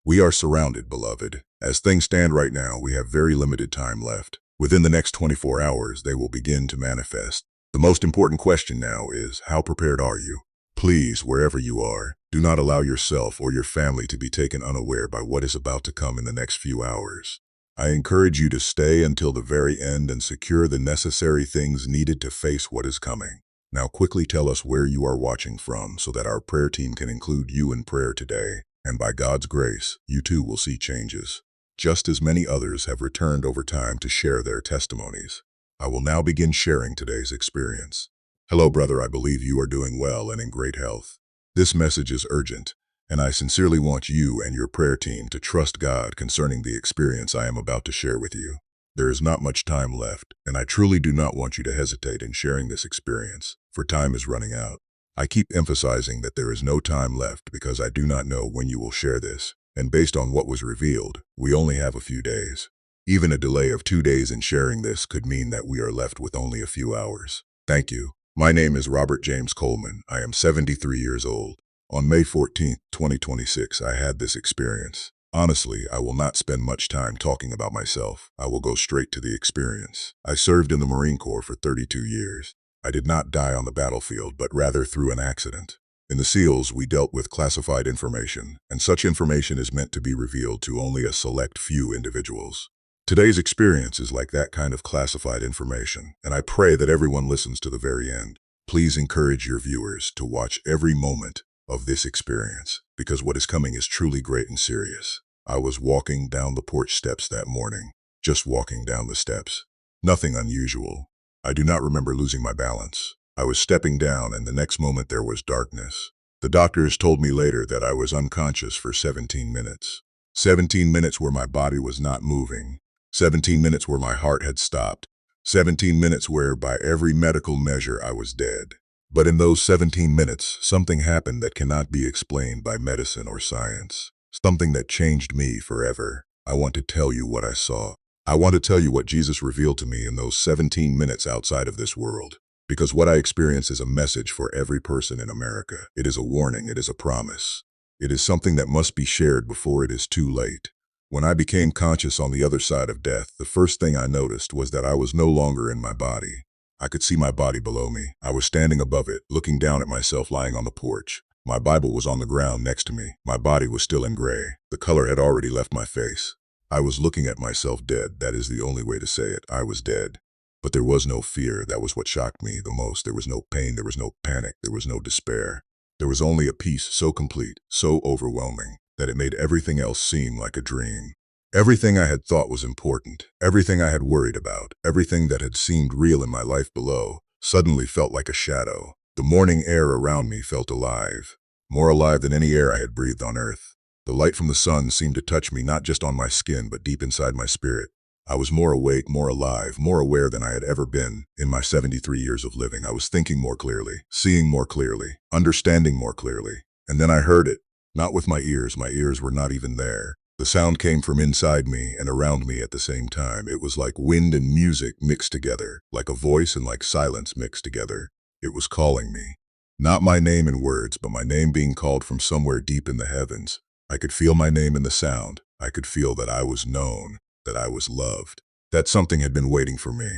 We are surrounded, beloved. As things stand right now, we have very limited time left. Within the next 24 hours, they will begin to manifest. The most important question now is, how prepared are you? Please, wherever you are, do not allow yourself or your family to be taken unaware by what is about to come in the next few hours. I encourage you to stay until the very end and secure the necessary things needed to face what is coming. Now quickly tell us where you are watching from so that our prayer team can include you in prayer today. And by God's grace, you too will see changes. Just as many others have returned over time to share their testimonies. I will now begin sharing today's experience. Hello, brother. I believe you are doing well and in great health. This message is urgent, and I sincerely want you and your prayer team to trust God concerning the experience I am about to share with you. There is not much time left, and I truly do not want you to hesitate in sharing this experience, for time is running out. I keep emphasizing that there is no time left because I do not know when you will share this, and based on what was revealed, we only have a few days. Even a delay of 2 days in sharing this could mean that we are left with only a few hours. Thank you. My name is Robert James Coleman. I am 73 years old. On May 14, 2026, I had this experience. Honestly, I will not spend much time talking about myself. I will go straight to the experience. I served in the Marine Corps for 32 years. I did not die on the battlefield, but rather through an accident. In the SEALs, we dealt with classified information, and such information is meant to be revealed to only a select few individuals. Today's experience is like that kind of classified information, and I pray that everyone listens to the very end. Please encourage your viewers to watch every moment of this experience, because what is coming is truly great and serious. I was walking down the porch steps that morning, just walking down the steps. Nothing unusual. I do not remember losing my balance. I was stepping down, and the next moment there was darkness. The doctors told me later that I was unconscious for 17 minutes. 17 minutes where my body was not moving. 17 minutes where my heart had stopped. 17 minutes where, by every medical measure, I was dead. But in those 17 minutes, something happened that cannot be explained by medicine or science. Something that changed me forever. I want to tell you what I saw. I want to tell you what Jesus revealed to me in those 17 minutes outside of this world. Because what I experienced is a message for every person in America. It is a warning. It is a promise. It is something that must be shared before it is too late. When I became conscious on the other side of death, the first thing I noticed was that I was no longer in my body. I could see my body below me. I was standing above it, looking down at myself lying on the porch. My Bible was on the ground next to me. My body was still in gray. The color had already left my face. I was looking at myself dead. That is the only way to say it. I was dead. But there was no fear. That was what shocked me the most. There was no pain. There was no panic. There was no despair. There was only a peace so complete, so overwhelming, that it made everything else seem like a dream. Everything I had thought was important, everything I had worried about, everything that had seemed real in my life below, suddenly felt like a shadow. The morning air around me felt alive, more alive than any air I had breathed on earth. The light from the sun seemed to touch me not just on my skin, but deep inside my spirit. I was more awake, more alive, more aware than I had ever been in my 73 years of living. I was thinking more clearly, seeing more clearly, understanding more clearly. And then I heard it. Not with my ears were not even there. The sound came from inside me and around me at the same time. It was like wind and music mixed together, like a voice and like silence mixed together. It was calling me. Not my name in words, but my name being called from somewhere deep in the heavens. I could feel my name in the sound. I could feel that I was known, that I was loved, that something had been waiting for me.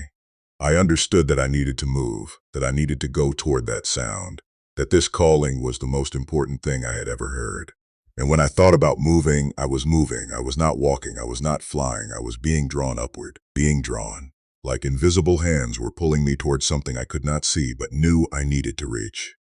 I understood that I needed to move, that I needed to go toward that sound, that this calling was the most important thing I had ever heard. And when I thought about moving. I was not walking, I was not flying, I was being drawn upward, being drawn. Like invisible hands were pulling me towards something I could not see but knew I needed to reach.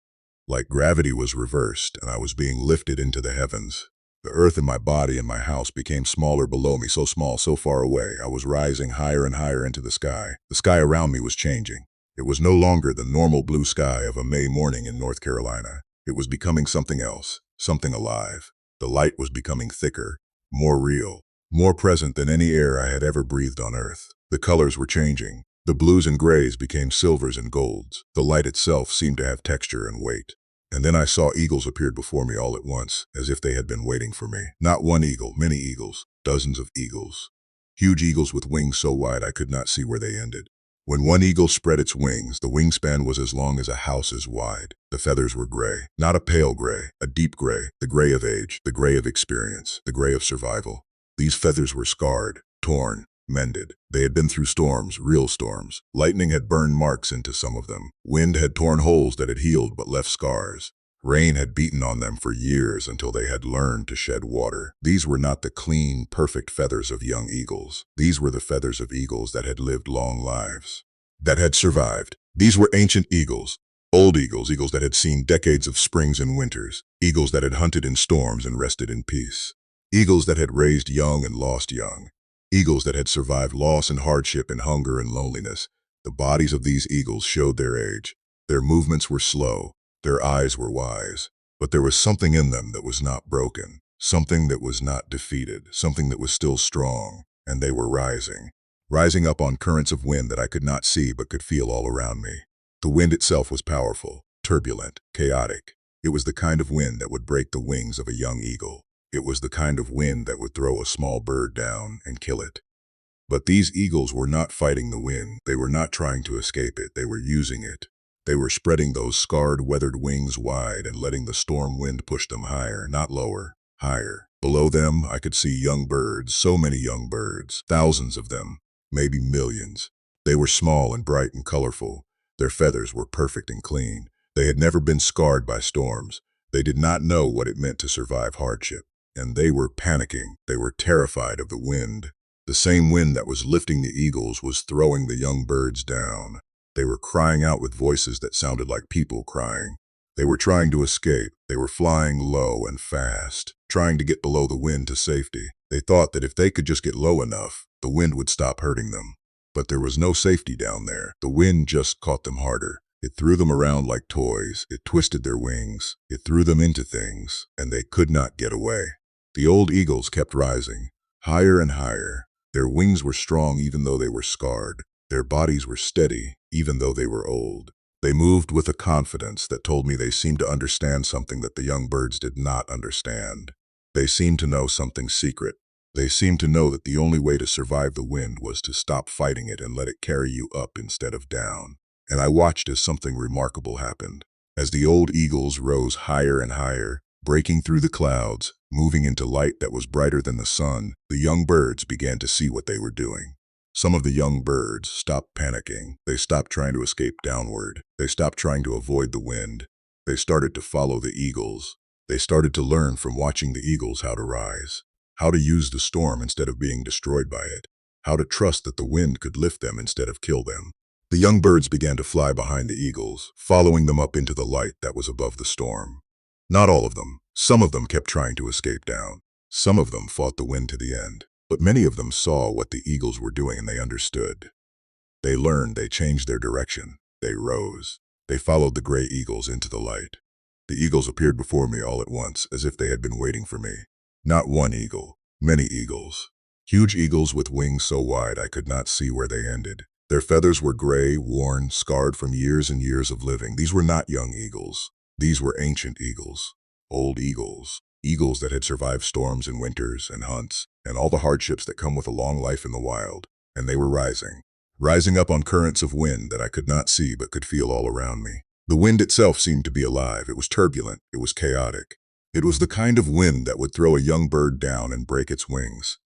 Like gravity was reversed and I was being lifted into the heavens. The earth in my body and my house became smaller below me, so small, so far away. I was rising higher and higher into the sky. The sky around me was changing. It was no longer the normal blue sky of a May morning in North Carolina. It was becoming something else, something alive. The light was becoming thicker, more real, more present than any air I had ever breathed on earth. The colors were changing. The blues and grays became silvers and golds. The light itself seemed to have texture and weight. And then I saw eagles appeared before me all at once, as if they had been waiting for me. Not one eagle, many eagles, dozens of eagles. Huge eagles with wings so wide I could not see where they ended. When one eagle spread its wings, the wingspan was as long as a house is wide. The feathers were gray, not a pale gray, a deep gray, the gray of age, the gray of experience, the gray of survival. These feathers were scarred, torn, mended. They had been through storms, real storms. Lightning had burned marks into some of them. Wind had torn holes that had healed but left scars. Rain had beaten on them for years until they had learned to shed water. These were not the clean, perfect feathers of young eagles. These were the feathers of eagles that had lived long lives, that had survived. These were ancient eagles, old eagles, eagles that had seen decades of springs and winters, eagles that had hunted in storms and rested in peace, eagles that had raised young and lost young, eagles that had survived loss and hardship and hunger and loneliness. The bodies of these eagles showed their age. Their movements were slow. Their eyes were wise, but there was something in them that was not broken, something that was not defeated, something that was still strong, and they were rising up on currents of wind that I could not see but could feel all around me. The wind itself was powerful, turbulent, chaotic. It was the kind of wind that would break the wings of a young eagle. It was the kind of wind that would throw a small bird down and kill it. But these eagles were not fighting the wind. They were not trying to escape it. They were using it. They were spreading those scarred, weathered wings wide and letting the storm wind push them higher, not lower, higher. Below them, I could see young birds, so many young birds, thousands of them, maybe millions. They were small and bright and colorful. Their feathers were perfect and clean. They had never been scarred by storms. They did not know what it meant to survive hardship. And they were panicking. They were terrified of the wind. The same wind that was lifting the eagles was throwing the young birds down. They were crying out with voices that sounded like people crying. They were trying to escape. They were flying low and fast, trying to get below the wind to safety. They thought that if they could just get low enough, the wind would stop hurting them. But there was no safety down there. The wind just caught them harder. It threw them around like toys. It twisted their wings. It threw them into things, and they could not get away. The old eagles kept rising, higher and higher. Their wings were strong even though they were scarred. Their bodies were steady, even though they were old. They moved with a confidence that told me they seemed to understand something that the young birds did not understand. They seemed to know something secret. They seemed to know that the only way to survive the wind was to stop fighting it and let it carry you up instead of down. And I watched as something remarkable happened. As the old eagles rose higher and higher, breaking through the clouds, moving into light that was brighter than the sun, the young birds began to see what they were doing. Some of the young birds stopped panicking. They stopped trying to escape downward. They stopped trying to avoid the wind. They started to follow the eagles. They started to learn from watching the eagles how to rise, how to use the storm instead of being destroyed by it, how to trust that the wind could lift them instead of kill them. The young birds began to fly behind the eagles, following them up into the light that was above the storm. Not all of them. Some of them kept trying to escape down. Some of them fought the wind to the end. But many of them saw what the eagles were doing and they understood. They learned, they changed their direction. They rose. They followed the gray eagles into the light. The eagles appeared before me all at once, as if they had been waiting for me. Not one eagle, many eagles. Huge eagles with wings so wide I could not see where they ended. Their feathers were gray, worn, scarred from years and years of living. These were not young eagles. These were ancient eagles, old eagles, eagles that had survived storms and winters and hunts and all the hardships that come with a long life in the wild. And they were rising up on currents of wind that I could not see but could feel all around me. The wind itself seemed to be alive. It was turbulent. It was chaotic. It was the kind of wind that would throw a young bird down and break its wings.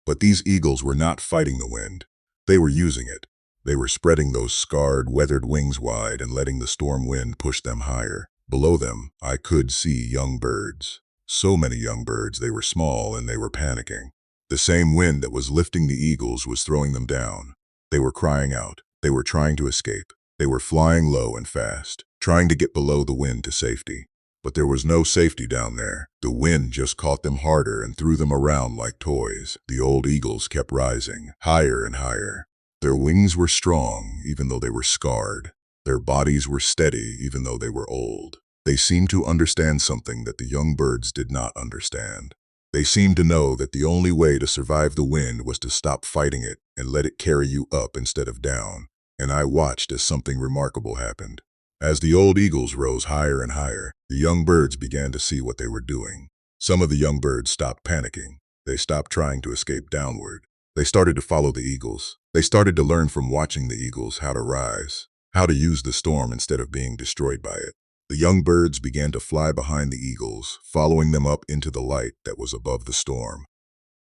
But these eagles were not fighting the wind. They were using it. They were spreading those scarred, weathered wings wide and letting the storm wind push them higher. Below them, I could see young birds. So many young birds, they were small and they were panicking. The same wind that was lifting the eagles was throwing them down. They were crying out. They were trying to escape. They were flying low and fast, trying to get below the wind to safety. But there was no safety down there. The wind just caught them harder and threw them around like toys. The old eagles kept rising, higher and higher. Their wings were strong, even though they were scarred. Their bodies were steady, even though they were old. They seemed to understand something that the young birds did not understand. They seemed to know that the only way to survive the wind was to stop fighting it and let it carry you up instead of down. And I watched as something remarkable happened. As the old eagles rose higher and higher, the young birds began to see what they were doing. Some of the young birds stopped panicking. They stopped trying to escape downward. They started to follow the eagles. They started to learn from watching the eagles how to rise, how to use the storm instead of being destroyed by it. The young birds began to fly behind the eagles, following them up into the light that was above the storm.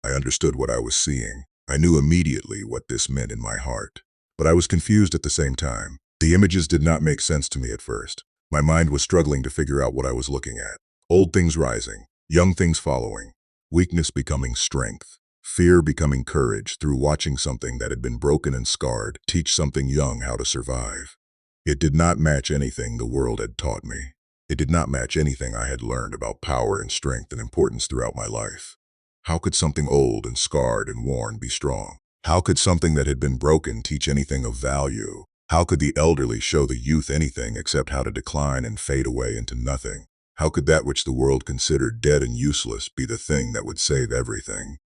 I understood what I was seeing. I knew immediately what this meant in my heart. But I was confused at the same time. The images did not make sense to me at first. My mind was struggling to figure out what I was looking at. Old things rising, young things following, weakness becoming strength, fear becoming courage through watching something that had been broken and scarred teach something young how to survive. It did not match anything the world had taught me. It did not match anything I had learned about power and strength and importance throughout my life. How could something old and scarred and worn be strong? How could something that had been broken teach anything of value? How could the elderly show the youth anything except how to decline and fade away into nothing? How could that which the world considered dead and useless be the thing that would save everything?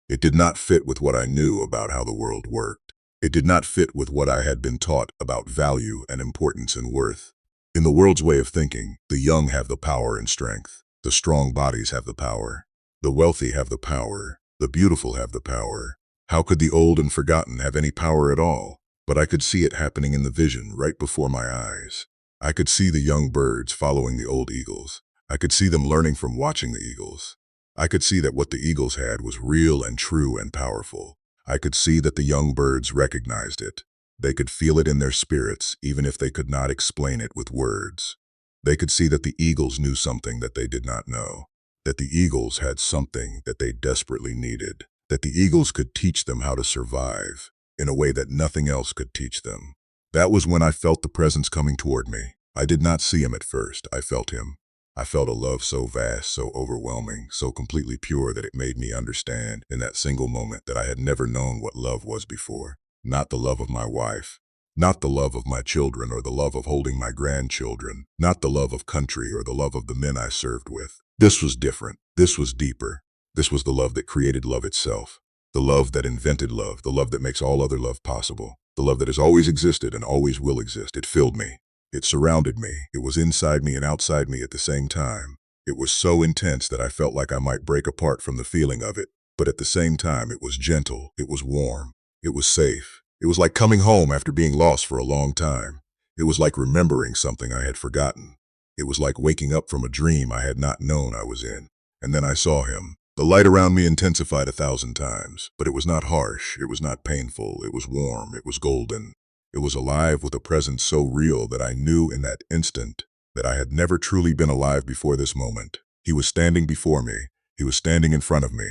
It did not fit with what I knew about how the world worked. It did not fit with what I had been taught about value and importance and worth. In the world's way of thinking, the young have the power and strength. The strong bodies have the power. The wealthy have the power. The beautiful have the power. How could the old and forgotten have any power at all? But I could see it happening in the vision right before my eyes. I could see the young birds following the old eagles. I could see them learning from watching the eagles. I could see that what the eagles had was real and true and powerful. I could see that the young birds recognized it. They could feel it in their spirits, even if they could not explain it with words. They could see that the eagles knew something that they did not know, that the eagles had something that they desperately needed, that the eagles could teach them how to survive in a way that nothing else could teach them. That was when I felt the presence coming toward me. I did not see him at first. I felt him. I felt a love so vast, so overwhelming, so completely pure that it made me understand in that single moment that I had never known what love was before. Not the love of my wife, not the love of my children or the love of holding my grandchildren, not the love of country or the love of the men I served with. This was different. This was deeper. This was the love that created love itself. The love that invented love, the love that makes all other love possible. The love that has always existed and always will exist. It filled me. It surrounded me. It was inside me and outside me at the same time. It was so intense that I felt like I might break apart from the feeling of it. But at the same time, it was gentle. It was warm. It was safe. It was like coming home after being lost for a long time. It was like remembering something I had forgotten. It was like waking up from a dream I had not known I was in. And then I saw him. The light around me intensified 1,000 times, but it was not harsh. It was not painful. It was warm. It was golden. It was alive with a presence so real that I knew in that instant that I had never truly been alive before this moment. He was standing before me. He was standing in front of me.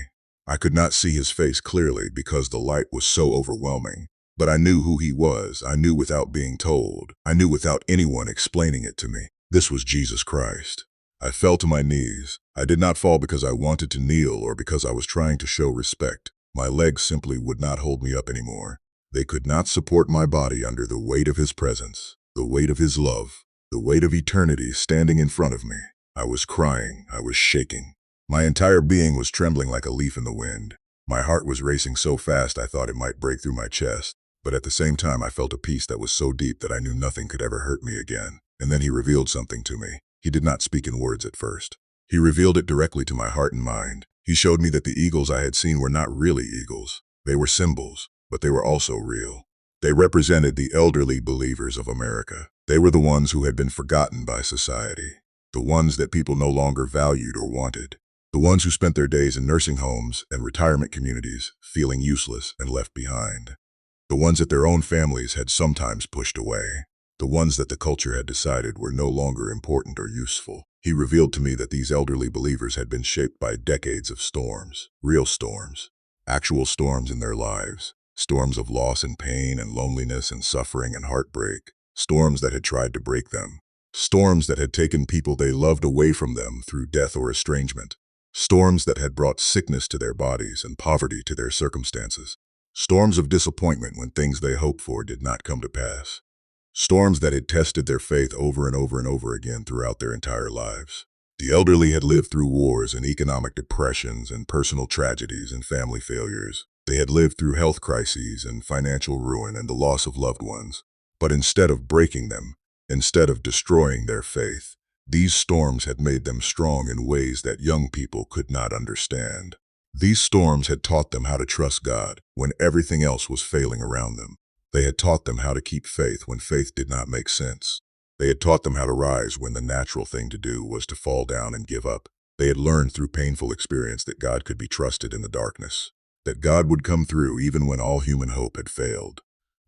I could not see his face clearly because the light was so overwhelming. But I knew who he was. I knew without being told. I knew without anyone explaining it to me. This was Jesus Christ. I fell to my knees. I did not fall because I wanted to kneel or because I was trying to show respect. My legs simply would not hold me up anymore. They could not support my body under the weight of his presence, the weight of his love, the weight of eternity standing in front of me. I was crying. I was shaking. My entire being was trembling like a leaf in the wind. My heart was racing so fast I thought it might break through my chest. But at the same time, I felt a peace that was so deep that I knew nothing could ever hurt me again. And then he revealed something to me. He did not speak in words at first. He revealed it directly to my heart and mind. He showed me that the eagles I had seen were not really eagles. They were symbols, but they were also real. They represented the elderly believers of America. They were the ones who had been forgotten by society, the ones that people no longer valued or wanted, the ones who spent their days in nursing homes and retirement communities feeling useless and left behind, the ones that their own families had sometimes pushed away, the ones that the culture had decided were no longer important or useful. He revealed to me that these elderly believers had been shaped by decades of storms, real storms, actual storms in their lives, storms of loss and pain and loneliness and suffering and heartbreak, storms that had tried to break them, storms that had taken people they loved away from them through death or estrangement, storms that had brought sickness to their bodies and poverty to their circumstances, storms of disappointment when things they hoped for did not come to pass, storms that had tested their faith over and over and over again throughout their entire lives. The elderly had lived through wars and economic depressions and personal tragedies and family failures. They had lived through health crises and financial ruin and the loss of loved ones. But instead of breaking them, instead of destroying their faith, these storms had made them strong in ways that young people could not understand. These storms had taught them how to trust God when everything else was failing around them. They had taught them how to keep faith when faith did not make sense. They had taught them how to rise when the natural thing to do was to fall down and give up. They had learned through painful experience that God could be trusted in the darkness, that God would come through even when all human hope had failed.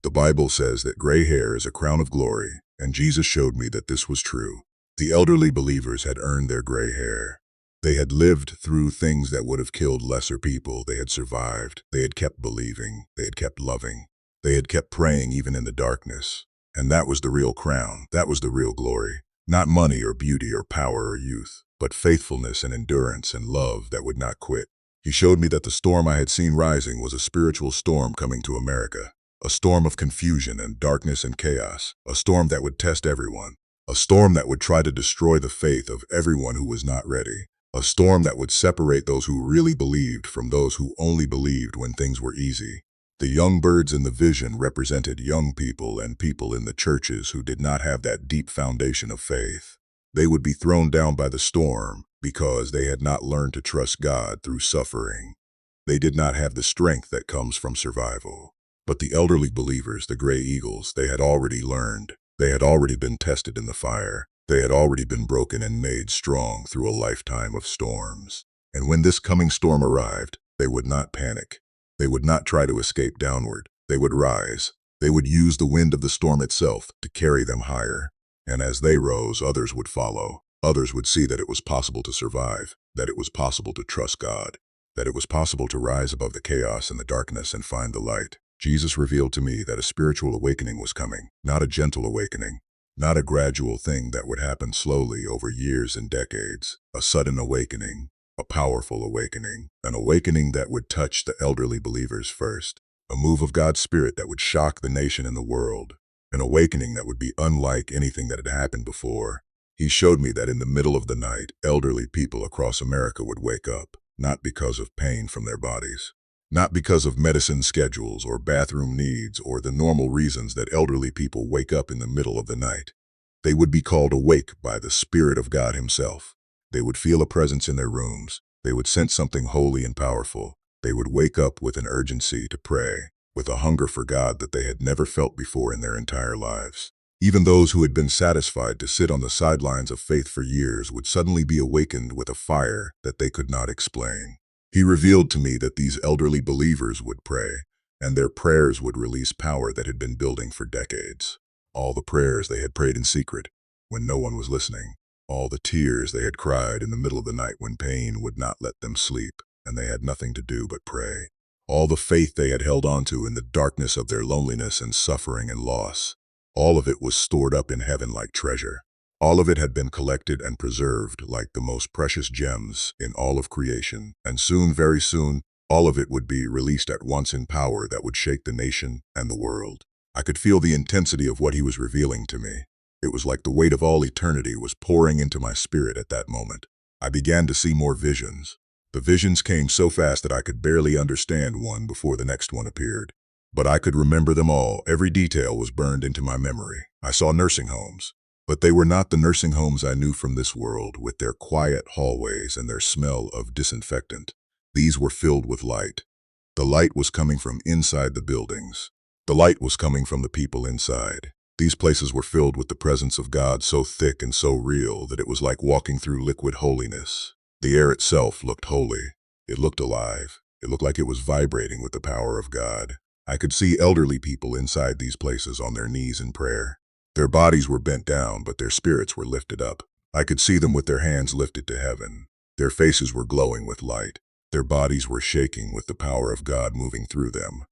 The Bible says that gray hair is a crown of glory, and Jesus showed me that this was true. The elderly believers had earned their gray hair. They had lived through things that would have killed lesser people. They had survived. They had kept believing. They had kept loving. They had kept praying even in the darkness. And that was the real crown. That was the real glory. Not money or beauty or power or youth, but faithfulness and endurance and love that would not quit. He showed me that the storm I had seen rising was a spiritual storm coming to America. A storm of confusion and darkness and chaos. A storm that would test everyone. A storm that would try to destroy the faith of everyone who was not ready. A storm that would separate those who really believed from those who only believed when things were easy. The young birds in the vision represented young people and people in the churches who did not have that deep foundation of faith. They would be thrown down by the storm because they had not learned to trust God through suffering. They did not have the strength that comes from survival. But the elderly believers, the gray eagles, they had already learned. They had already been tested in the fire. They had already been broken and made strong through a lifetime of storms. And when this coming storm arrived, they would not panic. They would not try to escape downward. They would rise. They would use the wind of the storm itself to carry them higher. And as they rose, others would follow. Others would see that it was possible to survive, that it was possible to trust God, that it was possible to rise above the chaos and the darkness and find the light. Jesus revealed to me that a spiritual awakening was coming, not a gentle awakening. Not a gradual thing that would happen slowly over years and decades. A sudden awakening, a powerful awakening, an awakening that would touch the elderly believers first. A move of God's Spirit that would shock the nation and the world. An awakening that would be unlike anything that had happened before. He showed me that in the middle of the night, elderly people across America would wake up, not because of pain from their bodies. Not because of medicine schedules or bathroom needs or the normal reasons that elderly people wake up in the middle of the night. They would be called awake by the Spirit of God Himself. They would feel a presence in their rooms. They would sense something holy and powerful. They would wake up with an urgency to pray, with a hunger for God that they had never felt before in their entire lives. Even those who had been satisfied to sit on the sidelines of faith for years would suddenly be awakened with a fire that they could not explain. He revealed to me that these elderly believers would pray, and their prayers would release power that had been building for decades. All the prayers they had prayed in secret, when no one was listening. All the tears they had cried in the middle of the night when pain would not let them sleep, and they had nothing to do but pray. All the faith they had held onto in the darkness of their loneliness and suffering and loss. All of it was stored up in heaven like treasure. All of it had been collected and preserved like the most precious gems in all of creation, and soon, very soon, all of it would be released at once in power that would shake the nation and the world. I could feel the intensity of what he was revealing to me. It was like the weight of all eternity was pouring into my spirit at that moment. I began to see more visions. The visions came so fast that I could barely understand one before the next one appeared. But I could remember them all. Every detail was burned into my memory. I saw nursing homes. But they were not the nursing homes I knew from this world, with their quiet hallways and their smell of disinfectant. These were filled with light. The light was coming from inside the buildings. The light was coming from the people inside. These places were filled with the presence of God so thick and so real that it was like walking through liquid holiness. The air itself looked holy. It looked alive. It looked like it was vibrating with the power of God. I could see elderly people inside these places on their knees in prayer. Their bodies were bent down, but their spirits were lifted up. I could see them with their hands lifted to heaven. Their faces were glowing with light. Their bodies were shaking with the power of God moving through them.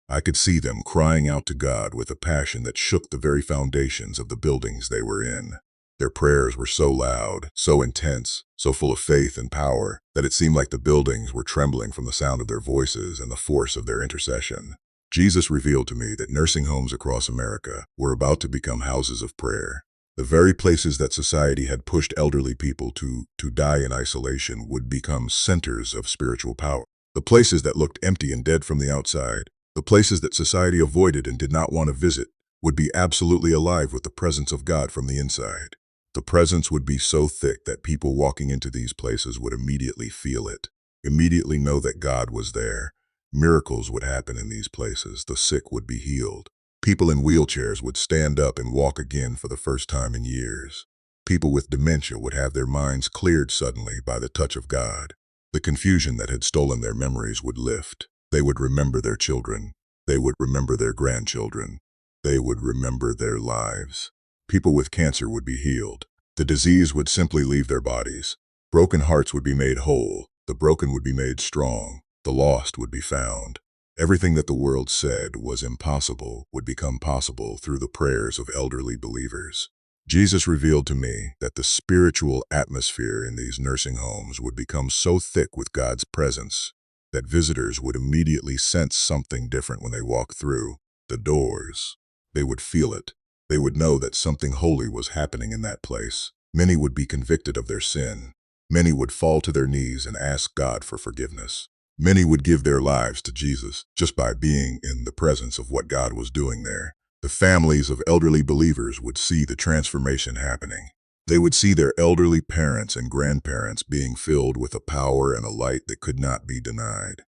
I could see them crying out to God with a passion that shook the very foundations of the buildings they were in. Their prayers were so loud, so intense, so full of faith and power, that it seemed like the buildings were trembling from the sound of their voices and the force of their intercession. Jesus revealed to me that nursing homes across America were about to become houses of prayer. The very places that society had pushed elderly people to die in isolation would become centers of spiritual power. The places that looked empty and dead from the outside, the places that society avoided and did not want to visit, would be absolutely alive with the presence of God from the inside. The presence would be so thick that people walking into these places would immediately feel it. immediately know that God was there. Miracles would happen in these places. The sick would be healed. People in wheelchairs would stand up and walk again for the first time in years. People with dementia would have their minds cleared suddenly by the touch of God. The confusion that had stolen their memories would lift. They would remember their children. They would remember their grandchildren. They would remember their lives. People with cancer would be healed. The disease would simply leave their bodies. Broken hearts would be made whole. The broken would be made strong. The lost would be found. Everything that the world said was impossible would become possible through the prayers of elderly believers. Jesus revealed to me that the spiritual atmosphere in these nursing homes would become so thick with God's presence that visitors would immediately sense something different when they walked through the doors. They would feel it. They would know that something holy was happening in that place. Many would be convicted of their sin. Many would fall to their knees and ask God for forgiveness. Many would give their lives to Jesus just by being in the presence of what God was doing there. The families of elderly believers would see the transformation happening. They would see their elderly parents and grandparents being filled with a power and a light that could not be denied.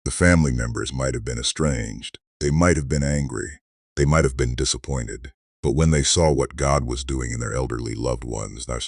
The family members might have been estranged. They might have been angry. They might have been disappointed. But when they saw what God was doing in their elderly loved ones, their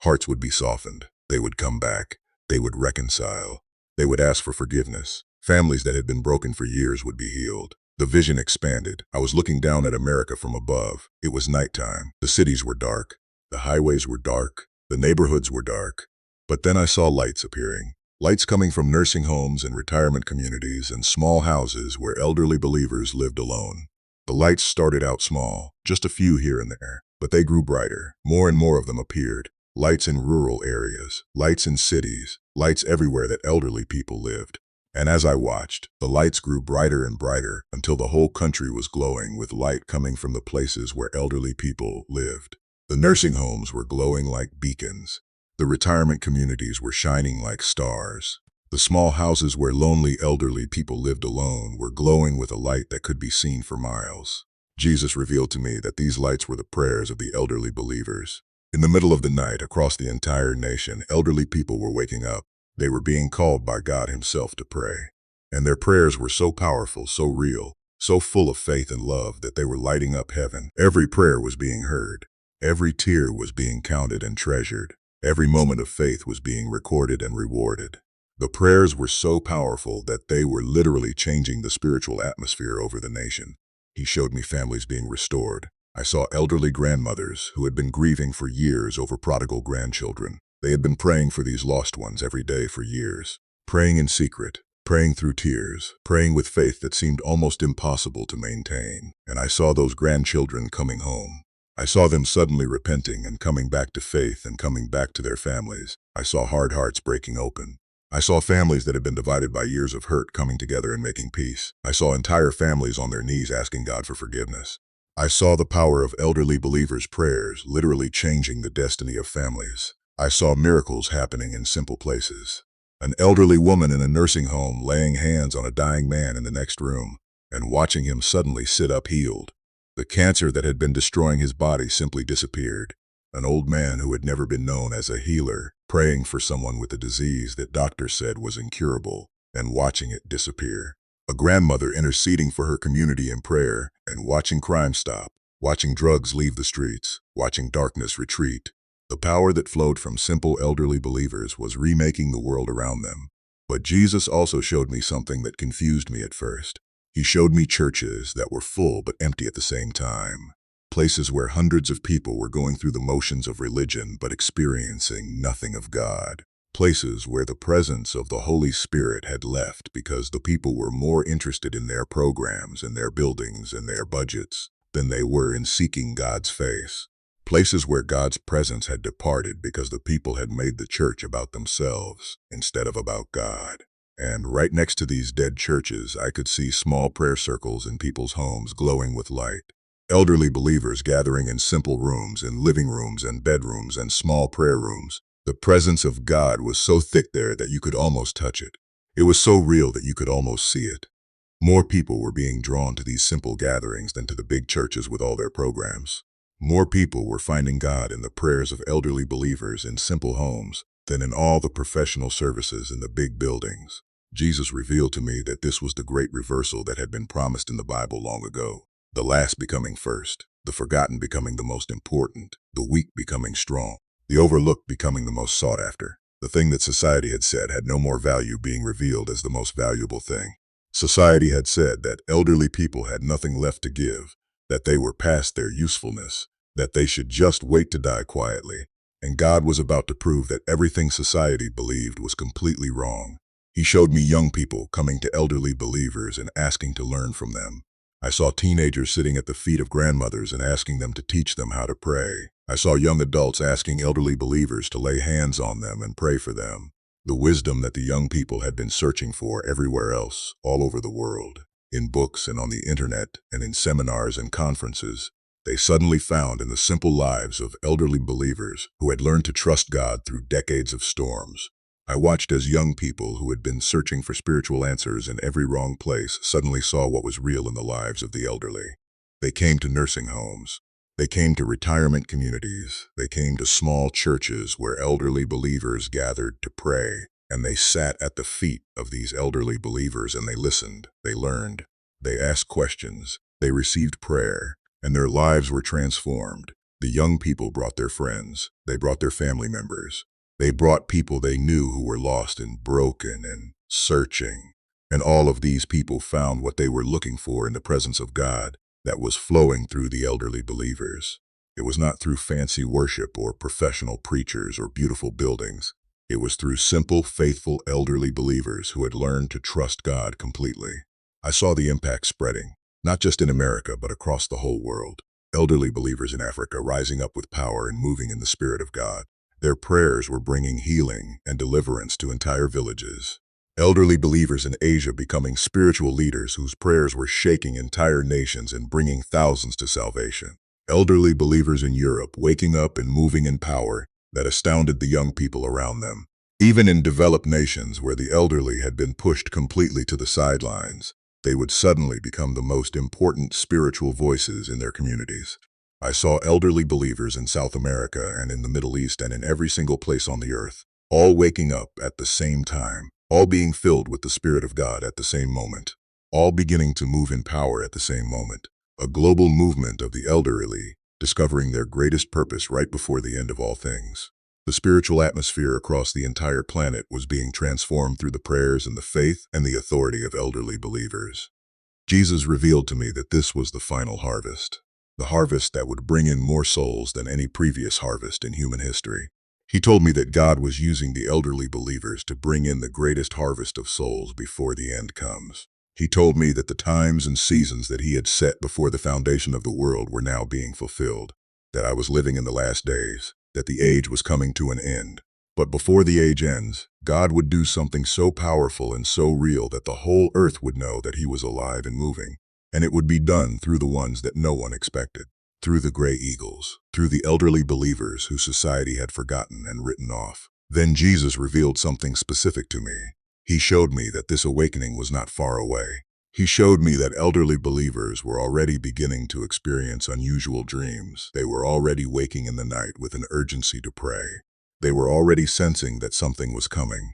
hearts would be softened. They would come back. They would reconcile. They would ask for forgiveness. Families that had been broken for years would be healed. The vision expanded. I was looking down at America from above. It was nighttime. The cities were dark. The highways were dark. The neighborhoods were dark. But then I saw lights appearing. Lights coming from nursing homes and retirement communities and small houses where elderly believers lived alone. The lights started out small, just a few here and there, but they grew brighter. More and more of them appeared. Lights in rural areas, lights in cities, lights everywhere that elderly people lived. And as I watched, the lights grew brighter and brighter until the whole country was glowing with light coming from the places where elderly people lived. The nursing homes were glowing like beacons. The retirement communities were shining like stars. The small houses where lonely elderly people lived alone were glowing with a light that could be seen for miles. Jesus revealed to me that these lights were the prayers of the elderly believers. In the middle of the night, across the entire nation, elderly people were waking up. They were being called by God Himself to pray. And their prayers were so powerful, so real, so full of faith and love that they were lighting up heaven. Every prayer was being heard. Every tear was being counted and treasured. Every moment of faith was being recorded and rewarded. The prayers were so powerful that they were literally changing the spiritual atmosphere over the nation. He showed me families being restored. I saw elderly grandmothers who had been grieving for years over prodigal grandchildren. They had been praying for these lost ones every day for years, praying in secret, praying through tears, praying with faith that seemed almost impossible to maintain. And I saw those grandchildren coming home. I saw them suddenly repenting and coming back to faith and coming back to their families. I saw hard hearts breaking open. I saw families that had been divided by years of hurt coming together and making peace. I saw entire families on their knees asking God for forgiveness. I saw the power of elderly believers' prayers literally changing the destiny of families. I saw miracles happening in simple places. An elderly woman in a nursing home laying hands on a dying man in the next room and watching him suddenly sit up healed. The cancer that had been destroying his body simply disappeared. An old man who had never been known as a healer praying for someone with a disease that doctors said was incurable and watching it disappear. A grandmother interceding for her community in prayer and watching crime stop, watching drugs leave the streets, watching darkness retreat. The power that flowed from simple elderly believers was remaking the world around them. But Jesus also showed me something that confused me at first. He showed me churches that were full but empty at the same time. Places where hundreds of people were going through the motions of religion but experiencing nothing of God. Places where the presence of the Holy Spirit had left because the people were more interested in their programs and their buildings and their budgets than they were in seeking God's face. Places where God's presence had departed because the people had made the church about themselves instead of about God. And right next to these dead churches, I could see small prayer circles in people's homes glowing with light. Elderly believers gathering in simple rooms, in living rooms and bedrooms and small prayer rooms. The presence of God was so thick there that you could almost touch it. It was so real that you could almost see it. More people were being drawn to these simple gatherings than to the big churches with all their programs. More people were finding God in the prayers of elderly believers in simple homes than in all the professional services in the big buildings. Jesus revealed to me that this was the great reversal that had been promised in the Bible long ago. The last becoming first, the forgotten becoming the most important, the weak becoming strong, the overlooked becoming the most sought after. The thing that society had said had no more value being revealed as the most valuable thing. Society had said that elderly people had nothing left to give, that they were past their usefulness, that they should just wait to die quietly. And God was about to prove that everything society believed was completely wrong. He showed me young people coming to elderly believers and asking to learn from them. I saw teenagers sitting at the feet of grandmothers and asking them to teach them how to pray. I saw young adults asking elderly believers to lay hands on them and pray for them. The wisdom that the young people had been searching for everywhere else, all over the world, in books and on the internet and in seminars and conferences, they suddenly found in the simple lives of elderly believers who had learned to trust God through decades of storms. I watched as young people who had been searching for spiritual answers in every wrong place suddenly saw what was real in the lives of the elderly. They came to nursing homes. They came to retirement communities. They came to small churches where elderly believers gathered to pray. And they sat at the feet of these elderly believers and they listened. They learned. They asked questions. They received prayer. And their lives were transformed. The young people brought their friends. They brought their family members. They brought people they knew who were lost and broken and searching. And all of these people found what they were looking for in the presence of God that was flowing through the elderly believers. It was not through fancy worship or professional preachers or beautiful buildings. It was through simple, faithful elderly believers who had learned to trust God completely. I saw the impact spreading, not just in America, but across the whole world. Elderly believers in Africa rising up with power and moving in the Spirit of God. Their prayers were bringing healing and deliverance to entire villages. Elderly believers in Asia becoming spiritual leaders whose prayers were shaking entire nations and bringing thousands to salvation. Elderly believers in Europe waking up and moving in power that astounded the young people around them. Even in developed nations where the elderly had been pushed completely to the sidelines, they would suddenly become the most important spiritual voices in their communities. I saw elderly believers in South America and in the Middle East and in every single place on the earth, all waking up at the same time, all being filled with the Spirit of God at the same moment, all beginning to move in power at the same moment. A global movement of the elderly, discovering their greatest purpose right before the end of all things. The spiritual atmosphere across the entire planet was being transformed through the prayers and the faith and the authority of elderly believers. Jesus revealed to me that this was the final harvest. The harvest that would bring in more souls than any previous harvest in human history. He told me that God was using the elderly believers to bring in the greatest harvest of souls before the end comes. He told me that the times and seasons that he had set before the foundation of the world were now being fulfilled, that I was living in the last days, that the age was coming to an end. But before the age ends, God would do something so powerful and so real that the whole earth would know that he was alive and moving. And it would be done through the ones that no one expected, through the gray eagles, through the elderly believers who society had forgotten and written off. Then Jesus revealed something specific to me. He showed me that this awakening was not far away. He showed me that elderly believers were already beginning to experience unusual dreams. They were already waking in the night with an urgency to pray. They were already sensing that something was coming.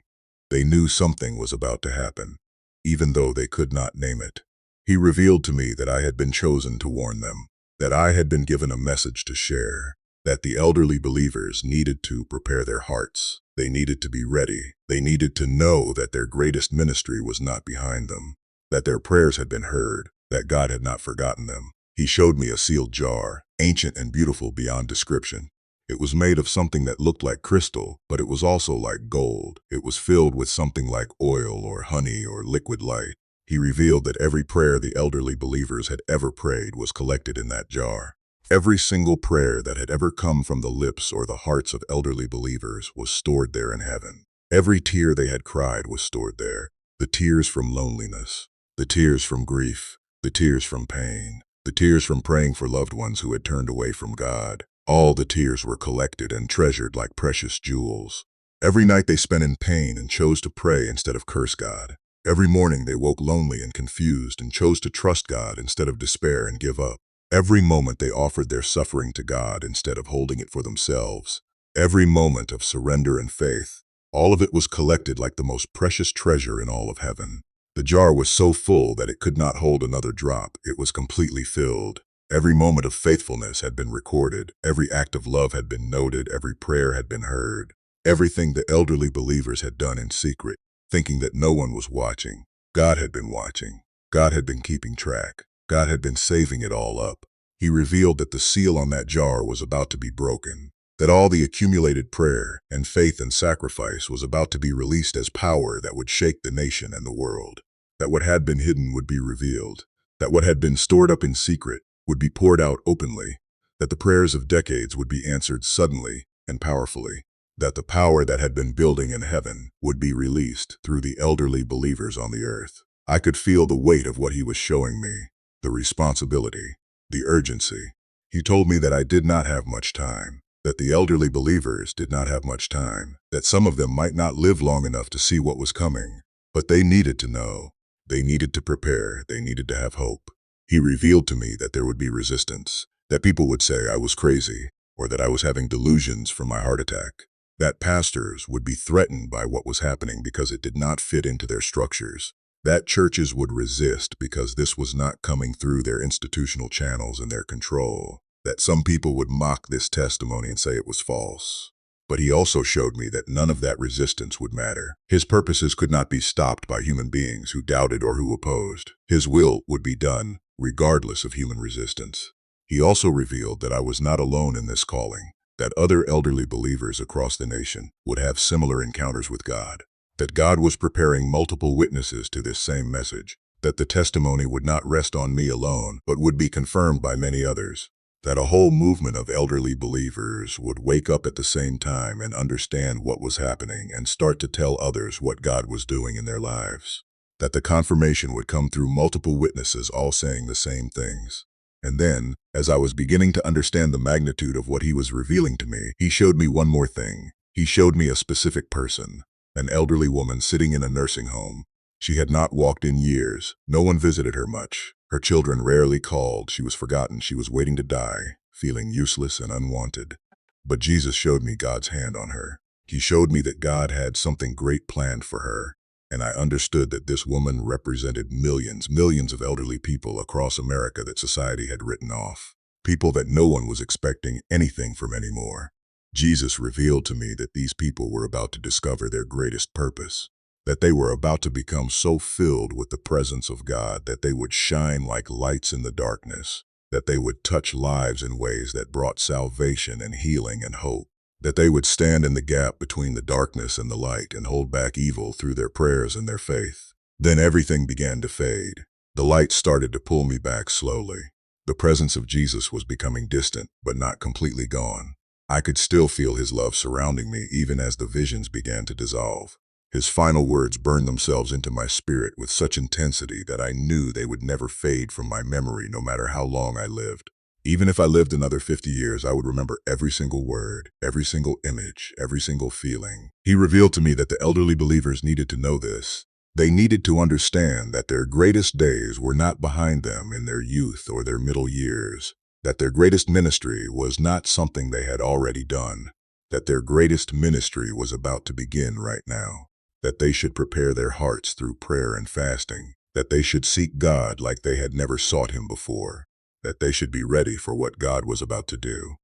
They knew something was about to happen, even though they could not name it. He revealed to me that I had been chosen to warn them, that I had been given a message to share, that the elderly believers needed to prepare their hearts. They needed to be ready. They needed to know that their greatest ministry was not behind them, that their prayers had been heard, that God had not forgotten them. He showed me a sealed jar, ancient and beautiful beyond description. It was made of something that looked like crystal, but it was also like gold. It was filled with something like oil or honey or liquid light. He revealed that every prayer the elderly believers had ever prayed was collected in that jar. Every single prayer that had ever come from the lips or the hearts of elderly believers was stored there in heaven. Every tear they had cried was stored there. The tears from loneliness, the tears from grief, the tears from pain, the tears from praying for loved ones who had turned away from God. All the tears were collected and treasured like precious jewels. Every night they spent in pain and chose to pray instead of curse God. Every morning they woke lonely and confused and chose to trust God instead of despair and give up. Every moment they offered their suffering to God instead of holding it for themselves. Every moment of surrender and faith. All of it was collected like the most precious treasure in all of heaven. The jar was so full that it could not hold another drop. It was completely filled. Every moment of faithfulness had been recorded. Every act of love had been noted. Every prayer had been heard. Everything the elderly believers had done in secret, thinking that no one was watching. God had been watching. God had been keeping track. God had been saving it all up. He revealed that the seal on that jar was about to be broken, that all the accumulated prayer and faith and sacrifice was about to be released as power that would shake the nation and the world, that what had been hidden would be revealed, that what had been stored up in secret would be poured out openly, that the prayers of decades would be answered suddenly and powerfully, that the power that had been building in heaven would be released through the elderly believers on the earth. I could feel the weight of what he was showing me, the responsibility, the urgency. He told me that I did not have much time, that the elderly believers did not have much time, that some of them might not live long enough to see what was coming, but they needed to know. They needed to prepare. They needed to have hope. He revealed to me that there would be resistance, that people would say I was crazy, or that I was having delusions from my heart attack, that pastors would be threatened by what was happening because it did not fit into their structures, that churches would resist because this was not coming through their institutional channels and their control, that some people would mock this testimony and say it was false. But he also showed me that none of that resistance would matter. His purposes could not be stopped by human beings who doubted or who opposed. His will would be done, regardless of human resistance. He also revealed that I was not alone in this calling, that other elderly believers across the nation would have similar encounters with God, that God was preparing multiple witnesses to this same message, that the testimony would not rest on me alone, but would be confirmed by many others, that a whole movement of elderly believers would wake up at the same time and understand what was happening and start to tell others what God was doing in their lives, that the confirmation would come through multiple witnesses all saying the same things. And then, as I was beginning to understand the magnitude of what he was revealing to me, he showed me one more thing. He showed me a specific person, an elderly woman sitting in a nursing home. She had not walked in years. No one visited her much. Her children rarely called. She was forgotten. She was waiting to die, feeling useless and unwanted. But Jesus showed me God's hand on her. He showed me that God had something great planned for her. And I understood that this woman represented millions of elderly people across America that society had written off. People that no one was expecting anything from anymore. Jesus revealed to me that these people were about to discover their greatest purpose, that they were about to become so filled with the presence of God that they would shine like lights in the darkness, that they would touch lives in ways that brought salvation and healing and hope, that they would stand in the gap between the darkness and the light and hold back evil through their prayers and their faith. Then everything began to fade. The light started to pull me back slowly. The presence of Jesus was becoming distant, but not completely gone. I could still feel his love surrounding me even as the visions began to dissolve. His final words burned themselves into my spirit with such intensity that I knew they would never fade from my memory no matter how long I lived. Even if I lived another 50 years, I would remember every single word, every single image, every single feeling. He revealed to me that the elderly believers needed to know this. They needed to understand that their greatest days were not behind them in their youth or their middle years, that their greatest ministry was not something they had already done, that their greatest ministry was about to begin right now, that they should prepare their hearts through prayer and fasting, that they should seek God like they had never sought him before, that they should be ready for what God was about to do,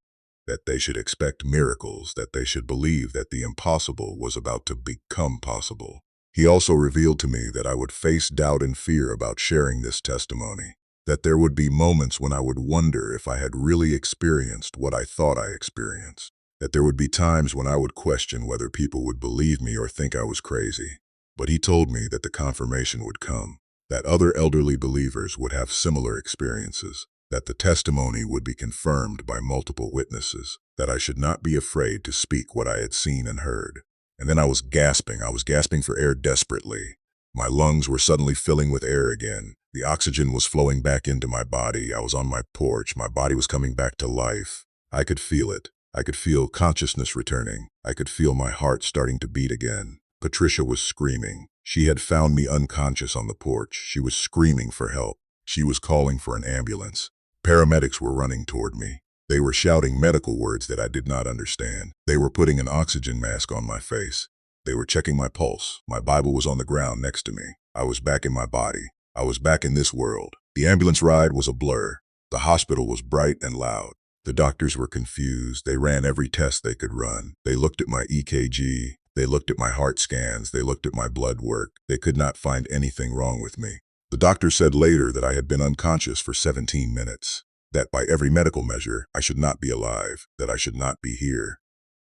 that they should expect miracles, that they should believe that the impossible was about to become possible. He also revealed to me that I would face doubt and fear about sharing this testimony, that there would be moments when I would wonder if I had really experienced what I thought I experienced, that there would be times when I would question whether people would believe me or think I was crazy. But he told me that the confirmation would come, that other elderly believers would have similar experiences, that the testimony would be confirmed by multiple witnesses, that I should not be afraid to speak what I had seen and heard. And then I was gasping for air desperately. My lungs were suddenly filling with air again. The oxygen was flowing back into my body. I was on my porch. My body was coming back to life. I could feel it. I could feel consciousness returning. I could feel my heart starting to beat again. Patricia was screaming. She had found me unconscious on the porch. She was screaming for help. She was calling for an ambulance. Paramedics were running toward me. They were shouting medical words that I did not understand. They were putting an oxygen mask on my face. They were checking my pulse. My Bible was on the ground next to me. I was back in my body. I was back in this world. The ambulance ride was a blur. The hospital was bright and loud. The doctors were confused. They ran every test they could run. They looked at my EKG. They looked at my heart scans. They looked at my blood work. They could not find anything wrong with me. The doctor said later that I had been unconscious for 17 minutes, that by every medical measure, I should not be alive, that I should not be here,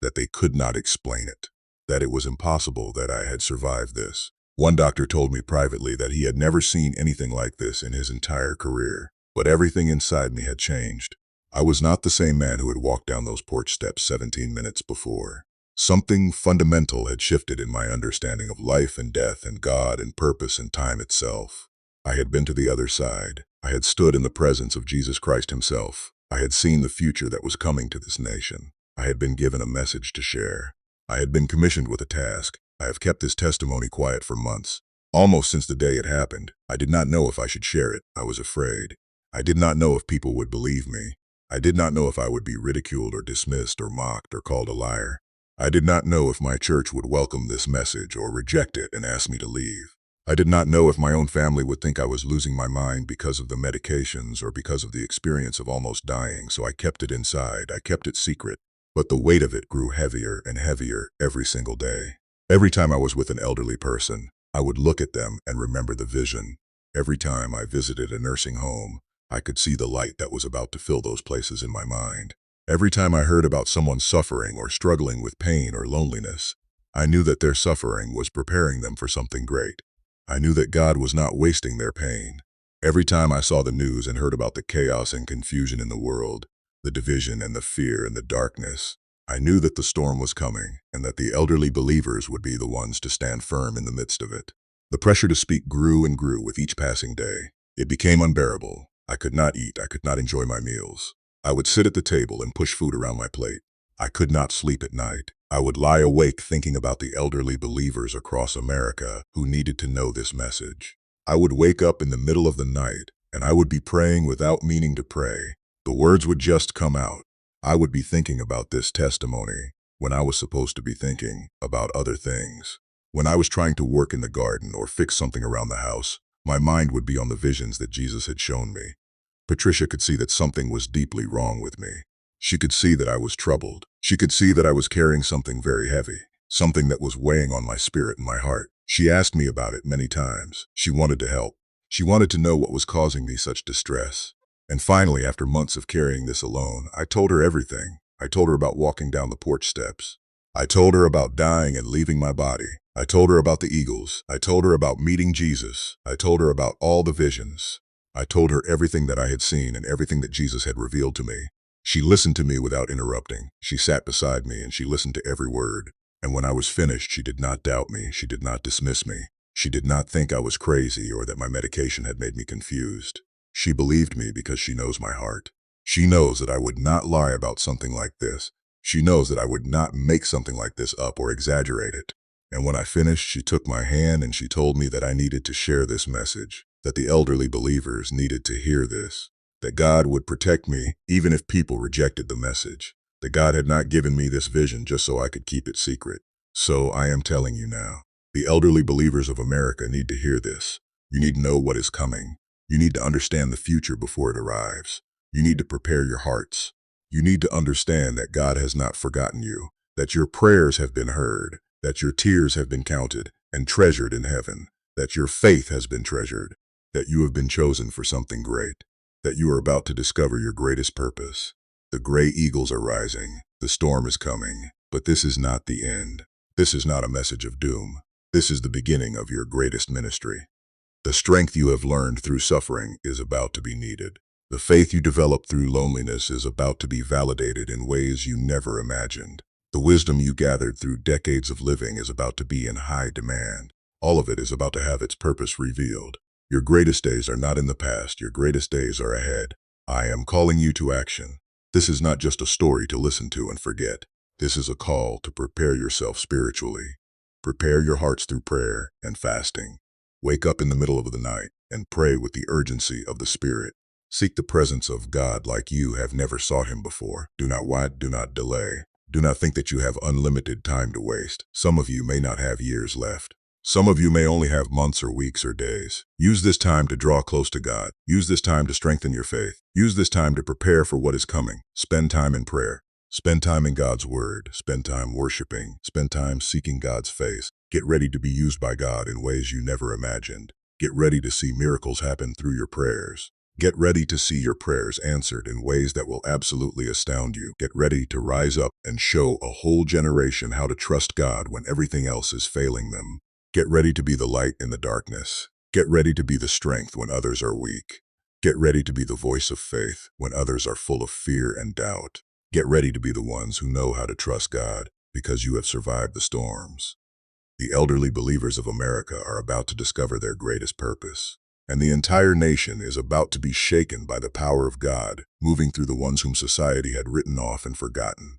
that they could not explain it, that it was impossible that I had survived this. One doctor told me privately that he had never seen anything like this in his entire career, but everything inside me had changed. I was not the same man who had walked down those porch steps 17 minutes before. Something fundamental had shifted in my understanding of life and death and God and purpose and time itself. I had been to the other side. I had stood in the presence of Jesus Christ himself. I had seen the future that was coming to this nation. I had been given a message to share. I had been commissioned with a task. I have kept this testimony quiet for months, almost since the day it happened. I did not know if I should share it. I was afraid. I did not know if people would believe me. I did not know if I would be ridiculed or dismissed or mocked or called a liar. I did not know if my church would welcome this message or reject it and ask me to leave. I did not know if my own family would think I was losing my mind because of the medications or because of the experience of almost dying, so I kept it inside. I kept it secret. But the weight of it grew heavier and heavier every single day. Every time I was with an elderly person, I would look at them and remember the vision. Every time I visited a nursing home, I could see the light that was about to fill those places in my mind. Every time I heard about someone suffering or struggling with pain or loneliness, I knew that their suffering was preparing them for something great. I knew that God was not wasting their pain. Every time I saw the news and heard about the chaos and confusion in the world, the division and the fear and the darkness, I knew that the storm was coming and that the elderly believers would be the ones to stand firm in the midst of it. The pressure to speak grew and grew with each passing day. It became unbearable. I could not eat. I could not enjoy my meals. I would sit at the table and push food around my plate. I could not sleep at night. I would lie awake thinking about the elderly believers across America who needed to know this message. I would wake up in the middle of the night and I would be praying without meaning to pray. The words would just come out. I would be thinking about this testimony when I was supposed to be thinking about other things. When I was trying to work in the garden or fix something around the house, my mind would be on the visions that Jesus had shown me. Patricia could see that something was deeply wrong with me. She could see that I was troubled. She could see that I was carrying something very heavy, something that was weighing on my spirit and my heart. She asked me about it many times. She wanted to help. She wanted to know what was causing me such distress. And finally, after months of carrying this alone, I told her everything. I told her about walking down the porch steps. I told her about dying and leaving my body. I told her about the eagles. I told her about meeting Jesus. I told her about all the visions. I told her everything that I had seen and everything that Jesus had revealed to me. She listened to me without interrupting. She sat beside me and she listened to every word. And when I was finished, she did not doubt me. She did not dismiss me. She did not think I was crazy or that my medication had made me confused. She believed me because she knows my heart. She knows that I would not lie about something like this. She knows that I would not make something like this up or exaggerate it. And when I finished, she took my hand and she told me that I needed to share this message, that the elderly believers needed to hear this, that God would protect me even if people rejected the message, that God had not given me this vision just so I could keep it secret. So I am telling you now, the elderly believers of America need to hear this. You need to know what is coming. You need to understand the future before it arrives. You need to prepare your hearts. You need to understand that God has not forgotten you, that your prayers have been heard, that your tears have been counted and treasured in heaven, that your faith has been treasured, that you have been chosen for something great, that you are about to discover your greatest purpose. The gray eagles are rising. The storm is coming. But this is not the end. This is not a message of doom. This is the beginning of your greatest ministry. The strength you have learned through suffering is about to be needed. The faith you developed through loneliness is about to be validated in ways you never imagined. The wisdom you gathered through decades of living is about to be in high demand. All of it is about to have its purpose revealed. Your greatest days are not in the past. Your greatest days are ahead. I am calling you to action. This is not just a story to listen to and forget. This is a call to prepare yourself spiritually. Prepare your hearts through prayer and fasting. Wake up in the middle of the night and pray with the urgency of the Spirit. Seek the presence of God like you have never sought Him before. Do not wait, do not delay. Do not think that you have unlimited time to waste. Some of you may not have years left. Some of you may only have months or weeks or days. Use this time to draw close to God. Use this time to strengthen your faith. Use this time to prepare for what is coming. Spend time in prayer. Spend time in God's word. Spend time worshiping. Spend time seeking God's face. Get ready to be used by God in ways you never imagined. Get ready to see miracles happen through your prayers. Get ready to see your prayers answered in ways that will absolutely astound you. Get ready to rise up and show a whole generation how to trust God when everything else is failing them. Get ready to be the light in the darkness. Get ready to be the strength when others are weak. Get ready to be the voice of faith when others are full of fear and doubt. Get ready to be the ones who know how to trust God because you have survived the storms. The elderly believers of America are about to discover their greatest purpose. And the entire nation is about to be shaken by the power of God, moving through the ones whom society had written off and forgotten.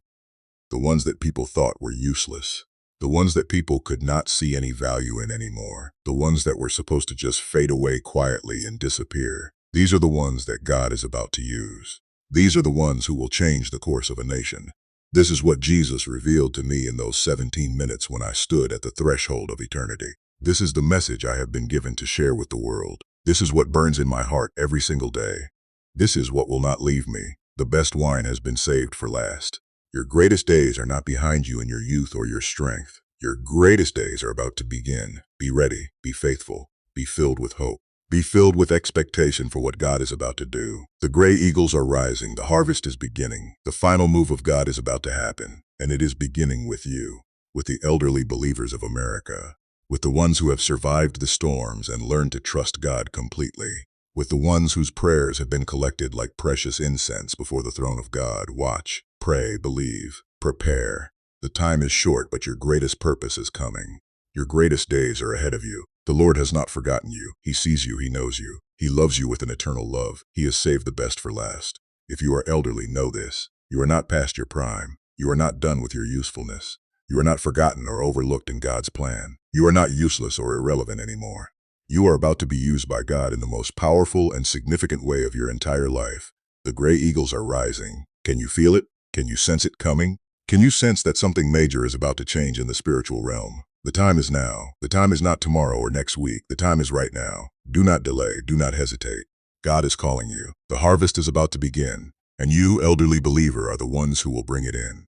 The ones that people thought were useless. The ones that people could not see any value in anymore. The ones that were supposed to just fade away quietly and disappear. These are the ones that God is about to use. These are the ones who will change the course of a nation. This is what Jesus revealed to me in those 17 minutes when I stood at the threshold of eternity. This is the message I have been given to share with the world. This is what burns in my heart every single day. This is what will not leave me. The best wine has been saved for last. Your greatest days are not behind you in your youth or your strength. Your greatest days are about to begin. Be ready, be faithful, be filled with hope. Be filled with expectation for what God is about to do. The gray eagles are rising. The harvest is beginning. The final move of God is about to happen. And it is beginning with you, with the elderly believers of America, with the ones who have survived the storms and learned to trust God completely, with the ones whose prayers have been collected like precious incense before the throne of God. Watch, pray, believe, prepare. The time is short, but your greatest purpose is coming. Your greatest days are ahead of you. The Lord has not forgotten you. He sees you. He knows you. He loves you with an eternal love. He has saved the best for last. If you are elderly, know this. You are not past your prime. You are not done with your usefulness. You are not forgotten or overlooked in God's plan. You are not useless or irrelevant anymore. You are about to be used by God in the most powerful and significant way of your entire life. The gray eagles are rising. Can you feel it? Can you sense it coming? Can you sense that something major is about to change in the spiritual realm? The time is now. The time is not tomorrow or next week. The time is right now. Do not delay. Do not hesitate. God is calling you. The harvest is about to begin, and you, elderly believer, are the ones who will bring it in.